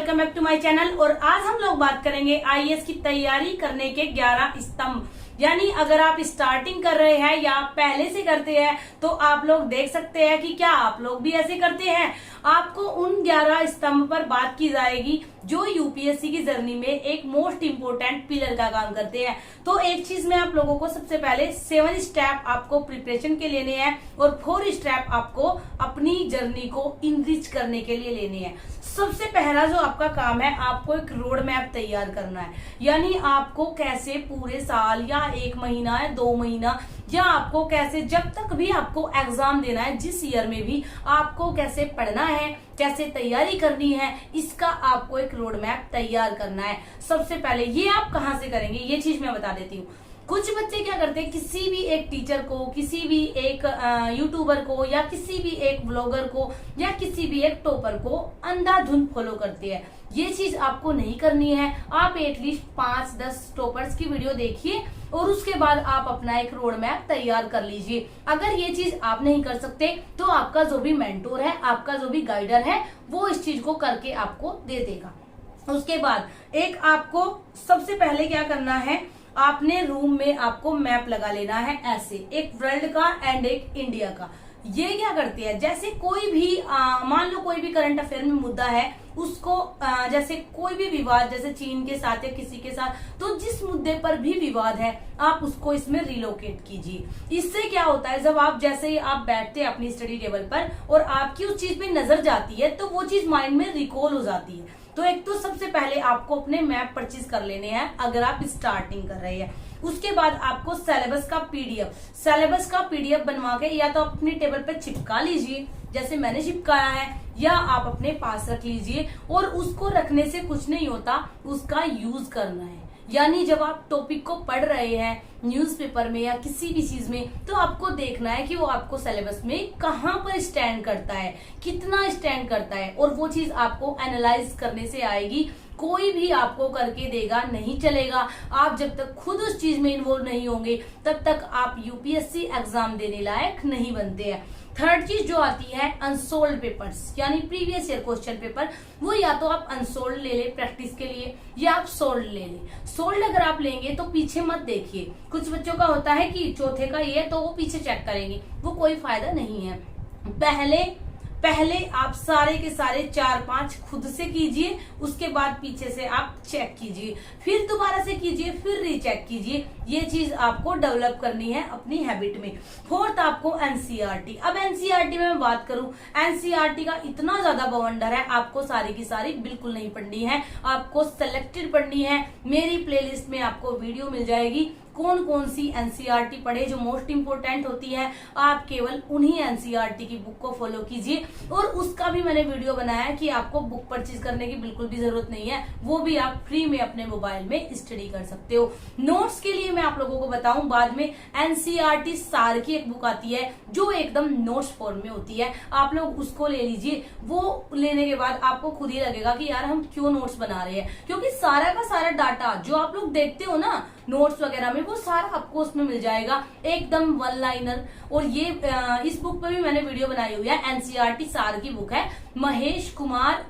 Welcome back to my channel. और आज हम लोग बात करेंगे आईएएस की तैयारी करने के 11 स्तंभ। यानी अगर आप स्टार्टिंग कर रहे हैं या पहले से करते हैं तो आप लोग देख सकते हैं कि क्या आप लोग भी ऐसे करते हैं। आपको उन 11 स्तंभ पर बात की जाएगी जो यूपीएससी की जर्नी में एक मोस्ट इंपोर्टेंट पिलर का काम करते हैं। तो एक चीज में आप लोगों को सबसे पहले 7 स्टेप आपको प्रिपरेशन के लेने हैं और 4 स्टेप आपको अपनी जर्नी को इनरिच करने के लिए लेने हैं। सबसे पहला जो आपका काम है, आपको एक रोड मैप तैयार करना है। यानी आपको कैसे पूरे साल या 1 महीना या 2 महीना या आपको कैसे जब तक भी आपको एग्जाम देना है, जिस ईयर में भी आपको कैसे पढ़ना है, कैसे तैयारी करनी है, इसका आपको एक रोड मैप तैयार करना है। सबसे पहले ये आप कहाँ से करेंगे ये चीज मैं बता देती हूँ। कुछ बच्चे क्या करते हैं, किसी भी एक टीचर को, किसी भी एक यूट्यूबर को या किसी भी एक ब्लॉगर को या किसी भी एक टॉपर को अंधाधुंध फॉलो करते हैं। ये चीज आपको नहीं करनी है। आप एटलीस्ट 5-10 टॉपर्स की वीडियो देखिए और उसके बाद आप अपना एक रोड मैप तैयार कर लीजिए। अगर ये चीज आप नहीं कर सकते तो आपका जो भी मेंटोर है, आपका जो भी गाइडर है, वो इस चीज को करके आपको दे देगा। उसके बाद एक आपको सबसे पहले क्या करना है, आपने रूम में आपको मैप लगा लेना है। ऐसे एक वर्ल्ड का एंड एक इंडिया का। ये क्या करते हैं, जैसे कोई भी मान लो कोई भी करंट अफेयर में मुद्दा है, उसको जैसे कोई भी विवाद, जैसे चीन के साथ या किसी के साथ, तो जिस मुद्दे पर भी विवाद है आप उसको इसमें रिलोकेट कीजिए। इससे क्या होता है, जब आप जैसे ही आप बैठते हैं अपनी स्टडी टेबल पर और आपकी उस चीज पे नजर जाती है तो वो चीज माइंड में रिकॉल हो जाती है। तो एक तो सबसे पहले आपको अपने मैप परचेज कर लेने हैं अगर आप स्टार्टिंग कर रहे हैं। उसके बाद आपको सिलेबस का पीडीएफ बनवा के या तो अपनी टेबल पे चिपका लीजिए, जैसे मैंने चिपकाया है, या आप अपने पास रख लीजिए। और उसको रखने से कुछ नहीं होता, उसका यूज करना है। यानी जब आप टॉपिक को पढ़ रहे हैं न्यूज़पेपर में या किसी भी चीज में, तो आपको देखना है कि वो आपको सिलेबस में कहाँ पर स्टैंड करता है, कितना स्टैंड करता है, और वो चीज आपको एनालाइज करने से आएगी। कोई भी आपको करके देगा नहीं चलेगा। आप जब तक खुद उस चीज में इन्वॉल्व नहीं होंगे तब तक आप यूपीएससी एग्जाम देने लायक नहीं बनते हैं। थर्ड चीज जो आती है अनसोल्ड पेपर्स, यानी प्रीवियस ईयर क्वेश्चन पेपर। वो या तो आप अनसोल्ड ले ले प्रैक्टिस के लिए या आप सोल्ड ले ले। सोल्ड अगर आप लेंगे तो पीछे मत देखिए। कुछ बच्चों का होता है कि चौथे का ये तो वो पीछे चेक करेंगे, वो कोई फायदा नहीं है। पहले आप सारे के सारे 4-5 खुद से कीजिए, उसके बाद पीछे से आप चेक कीजिए, फिर दोबारा से कीजिए, फिर रीचेक कीजिए। ये चीज आपको डेवलप करनी है अपनी हैबिट में। फोर्थ आपको एनसीईआरटी। अब एनसीईआरटी में मैं बात करूं, एनसीईआरटी का इतना ज्यादा बवंडर है, आपको सारी की सारी बिल्कुल नहीं पढ़नी है, आपको सेलेक्टेड पढ़नी है। मेरी प्लेलिस्ट में आपको वीडियो मिल जाएगी कौन कौन सी एनसीईआरटी पढ़े जो मोस्ट इंपोर्टेंट होती है। आप केवल उन्हीं एनसीईआरटी की बुक को फॉलो कीजिए। और उसका भी मैंने वीडियो बनाया है कि आपको बुक परचेज करने की बिल्कुल भी जरूरत नहीं है, वो भी आप फ्री में अपने मोबाइल में स्टडी कर सकते हो। नोट्स के लिए मैं आप लोगों को बताऊं बाद में, एनसीईआरटी सार की एक बुक आती है जो एकदम नोट्स फॉर्म में होती है, आप लोग उसको ले लीजिए। वो लेने के बाद आपको खुद ही लगेगा कि यार हम क्यों नोट्स बना रहे हैं, क्योंकि सारा का सारा डाटा जो आप लोग देखते हो ना नोट्स वगैरह में, वो सारा आपको उसमें मिल जाएगा एकदम 1 लाइनर। और ये इस बुक पे भी मैंने वीडियो बनाई हुई है। एनसीईआरटी सार की बुक है, महेश कुमार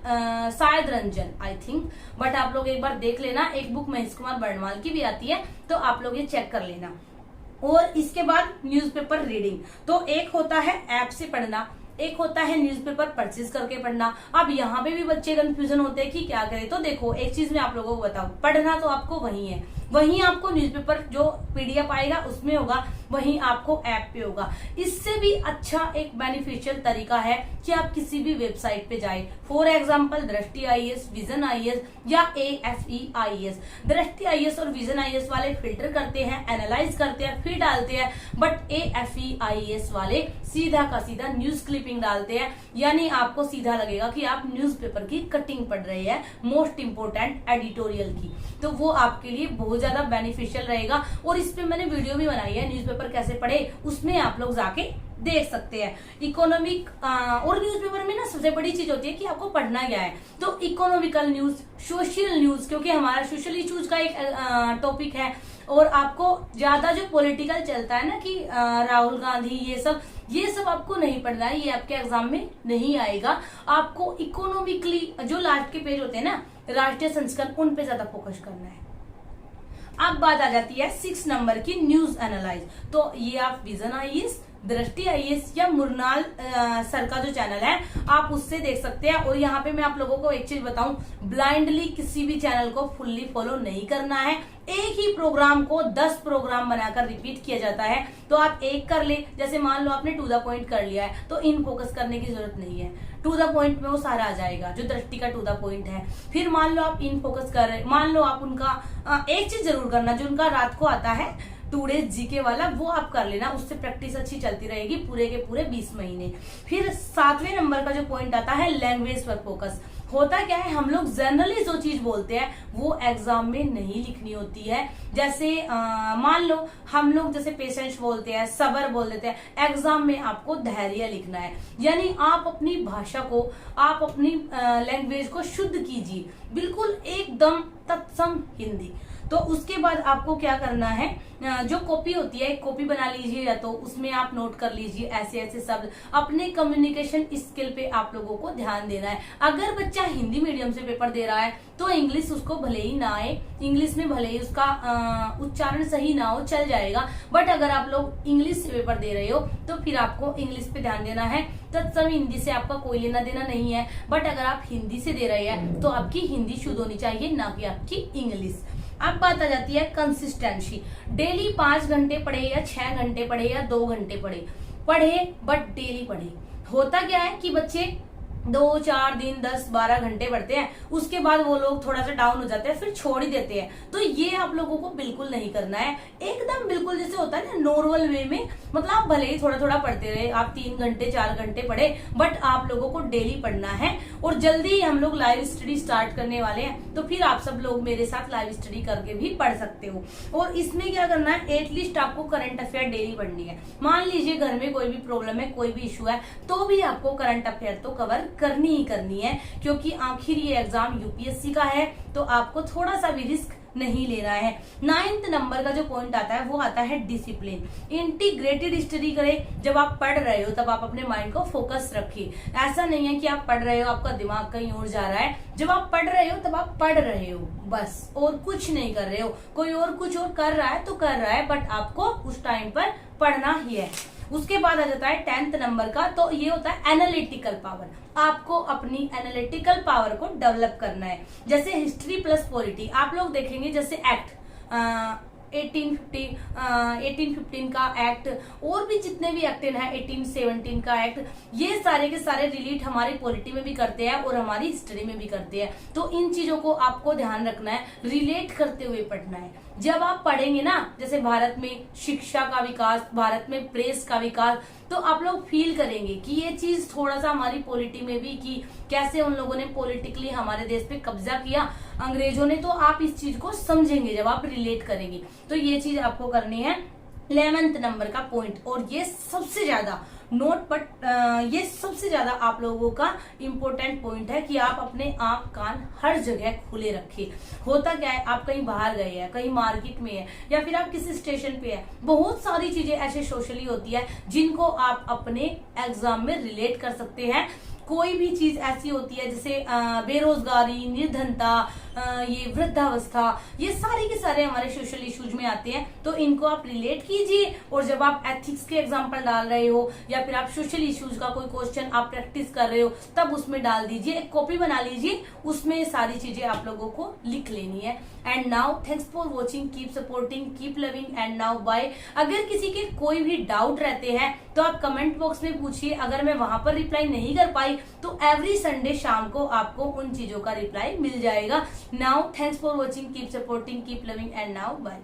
शायद रंजन आई थिंक, बट आप लोग एक बार देख लेना। एक बुक महेश कुमार बर्णवाल की भी आती है, तो आप लोग ये चेक कर लेना। और इसके बाद न्यूज़पेपर रीडिंग। तो एक होता है ऐप से पढ़ना, एक होता है न्यूज़पेपर परचेज करके पढ़ना। अब यहाँ पे भी बच्चे कंफ्यूजन होते हैं कि क्या करें। तो देखो एक चीज मैं आप लोगों को बताऊं, पढ़ना तो आपको वही है, वहीं आपको न्यूज़पेपर जो पीडीएफ आएगा उसमें होगा, वहीं आपको ऐप पे होगा। इससे भी अच्छा एक बेनिफिशियल तरीका है कि आप किसी भी वेबसाइट पे जाए। फॉर एग्जांपल दृष्टि आईएएस, विजन आईएएस या एएफई आईएएस। दृष्टि आईएएस और विजन आईएएस वाले फिल्टर करते हैं, एनालाइज करते हैं, फिर डालते हैं, बट एएफई आईएएस वाले सीधा का सीधा न्यूज क्लिपिंग डालते हैं। यानी आपको सीधा लगेगा कि आप न्यूज़पेपर की कटिंग पढ़ रहे हैं, मोस्ट इंपोर्टेंट एडिटोरियल की। तो वो आपके लिए बहुत ज्यादा बेनिफिशियल रहेगा। और इस पे मैंने वीडियो भी बनाई है, न्यूज़पेपर कैसे पढ़े, उसमें आप लोग जाके देख सकते हैं। इकोनॉमिक और न्यूज़पेपर में ना सबसे बड़ी चीज होती है कि आपको पढ़ना क्या है। तो इकोनॉमिकल न्यूज, सोशल न्यूज, क्योंकि हमारा सोशल इश्यूज का एक टॉपिक है। और आपको ज्यादा जो पॉलिटिकल चलता है ना कि राहुल गांधी ये सब, ये सब आपको नहीं पढ़ना है, ये आपके एग्जाम में नहीं आएगा। आपको इकोनॉमिकली जो लास्ट के पेज होते हैं ना, राष्ट्रीय संस्करण, उन पे ज्यादा फोकस करना है। अब बात आ जाती है 6 नंबर की, न्यूज एनालाइज। तो ये आप विजन आईएएस, दृष्टि आईएएस या मुरनाल सर का जो चैनल है आप उससे देख सकते हैं। और यहाँ पे मैं आप लोगों को एक चीज बताऊं, ब्लाइंडली किसी भी चैनल को फुल्ली फॉलो नहीं करना है। एक ही प्रोग्राम को 10 प्रोग्राम बनाकर रिपीट किया जाता है, तो आप एक कर ले। जैसे मान लो आपने टू द पॉइंट कर लिया है, तो इन फोकस करने की जरूरत नहीं है, टू द पॉइंट में वो सारा आ जाएगा जो दृष्टि का टू द पॉइंट है। फिर मान लो आप इन फोकस कर रहे, मान लो आप उनका एक चीज जरूर करना, जो उनका रात को आता है 2 डेज जीके वाला, वो आप कर लेना, उससे प्रैक्टिस अच्छी चलती रहेगी पूरे के पूरे 20 महीने। फिर 7वें नंबर का जो पॉइंट आता है लैंग्वेज पर फोकस। होता क्या है, हम लोग जनरली जो चीज बोलते हैं वो एग्जाम में नहीं लिखनी होती है। जैसे मान लो हम लोग जैसे पेशेंस बोलते हैं, सबर बोल देते हैं, एग्जाम में आपको धैर्य लिखना है। यानी आप अपनी भाषा को, आप अपनी लैंग्वेज को शुद्ध कीजिए, बिल्कुल एकदम तत्सम हिंदी। तो उसके बाद आपको क्या करना है, जो कॉपी होती है, एक कॉपी बना लीजिए, या तो उसमें आप नोट कर लीजिए ऐसे ऐसे शब्द। अपने कम्युनिकेशन स्किल पे आप लोगों को ध्यान देना है। अगर बच्चा हिंदी मीडियम से पेपर दे रहा है तो इंग्लिश उसको भले ही ना आए, इंग्लिश में भले ही उसका उच्चारण सही ना हो, चल जाएगा। बट अगर आप लोग इंग्लिश से पेपर दे रहे हो तो फिर आपको इंग्लिश पे ध्यान देना है। तत्सम हिंदी से आपका कोई लेना देना नहीं है, बट अगर आप हिंदी से दे रहे हैं तो आपकी हिंदी शुद्ध होनी चाहिए, ना कि आपकी इंग्लिश। अब बात आ जाती है कंसिस्टेंसी। डेली 5 घंटे पढ़े या 6 घंटे पढ़े या 2 घंटे पढ़े बट डेली पढ़े। होता क्या है कि बच्चे 2, 4 दिन 10, 12 घंटे पढ़ते हैं, उसके बाद वो लोग थोड़ा सा डाउन हो जाते हैं, फिर छोड़ ही देते हैं। तो ये आप लोगों को बिल्कुल नहीं करना है। एकदम बिल्कुल जैसे होता है ना नॉर्मल वे में, मतलब आप भले ही थोड़ा थोड़ा पढ़ते रहे, आप 3 घंटे 4 घंटे पढ़े, बट आप लोगों को डेली पढ़ना है। और जल्दी ही हम लोग लाइव स्टडी स्टार्ट करने वाले हैं, तो फिर आप सब लोग मेरे साथ लाइव स्टडी करके भी पढ़ सकते हो। और इसमें क्या करना है, एटलीस्ट आपको करंट अफेयर डेली पढ़नी है। मान लीजिए घर में कोई भी प्रॉब्लम है, कोई भी इशू है, तो भी आपको करंट अफेयर तो कवर करनी ही करनी है, क्योंकि आखिर ये एग्जाम यूपीएससी का है, तो आपको थोड़ा सा भी रिस्क नहीं लेना है। 9th नंबर का जो पॉइंट आता है वो आता है डिसिप्लिन। इंटीग्रेटेड स्टडी करें। जब आप पढ़ रहे हो तब आप अपने माइंड को फोकस रखिए। ऐसा नहीं है कि आप पढ़ रहे हो आपका दिमाग कहीं और जा रहा है। जब आप पढ़ रहे हो तब आप पढ़ रहे हो बस, और कुछ नहीं कर रहे हो। कोई और कुछ और कर रहा है तो कर रहा है, बट आपको उस टाइम पर पढ़ना ही है। उसके बाद आ जाता है 10th नंबर का, तो ये होता है एनालिटिकल पावर। आपको अपनी एनालिटिकल पावर को डेवलप करना है। जैसे हिस्ट्री प्लस पॉलिटी आप लोग देखेंगे, जैसे एक्ट 1815 का एक्ट, और भी जितने भी एक्ट है, 1817 का एक्ट, ये सारे के सारे रिलेट हमारी पॉलिटी में भी करते हैं और हमारी हिस्ट्री में भी करते हैं। तो इन चीजों को आपको ध्यान रखना है, रिलेट करते हुए पढ़ना है। जब आप पढ़ेंगे ना, जैसे भारत में शिक्षा का विकास, भारत में प्रेस का विकास, तो आप लोग फील करेंगे कि ये चीज थोड़ा सा हमारी पॉलिटी में भी की, कैसे उन लोगों ने पॉलिटिकली हमारे देश पे कब्जा किया अंग्रेजों ने। तो आप इस चीज को समझेंगे जब आप रिलेट करेंगे। तो ये चीज आपको करनी है। 11th नंबर का पॉइंट, और ये सबसे ज्यादा नोट बट ये सबसे ज्यादा आप लोगों का इम्पोर्टेंट पॉइंट है कि आप अपने आंख कान हर जगह खुले रखिए। होता क्या है, आप कहीं बाहर गए हैं, कहीं मार्केट में है, या फिर आप किसी स्टेशन पे है, बहुत सारी चीजें ऐसे सोशली होती है जिनको आप अपने एग्जाम में रिलेट कर सकते हैं। कोई भी चीज ऐसी होती है जैसे बेरोजगारी, निर्धनता, ये वृद्धावस्था, ये सारे के सारे हमारे सोशल इश्यूज में आते हैं। तो इनको आप रिलेट कीजिए, और जब आप एथिक्स के एग्जांपल डाल रहे हो या फिर आप सोशल इश्यूज का कोई क्वेश्चन आप प्रैक्टिस कर रहे हो, तब उसमें डाल दीजिए। एक कॉपी बना लीजिए, उसमें सारी चीजें आप लोगों को लिख लेनी है। And now thanks for watching, keep supporting, keep loving, and now bye. अगर किसी के कोई भी डाउट रहते हैं तो आप कमेंट बॉक्स में पूछिए। अगर मैं वहां पर रिप्लाई नहीं कर पाई तो एवरी संडे शाम को आपको उन चीजों का रिप्लाई मिल जाएगा। Now thanks for watching, keep supporting, keep loving, and now bye.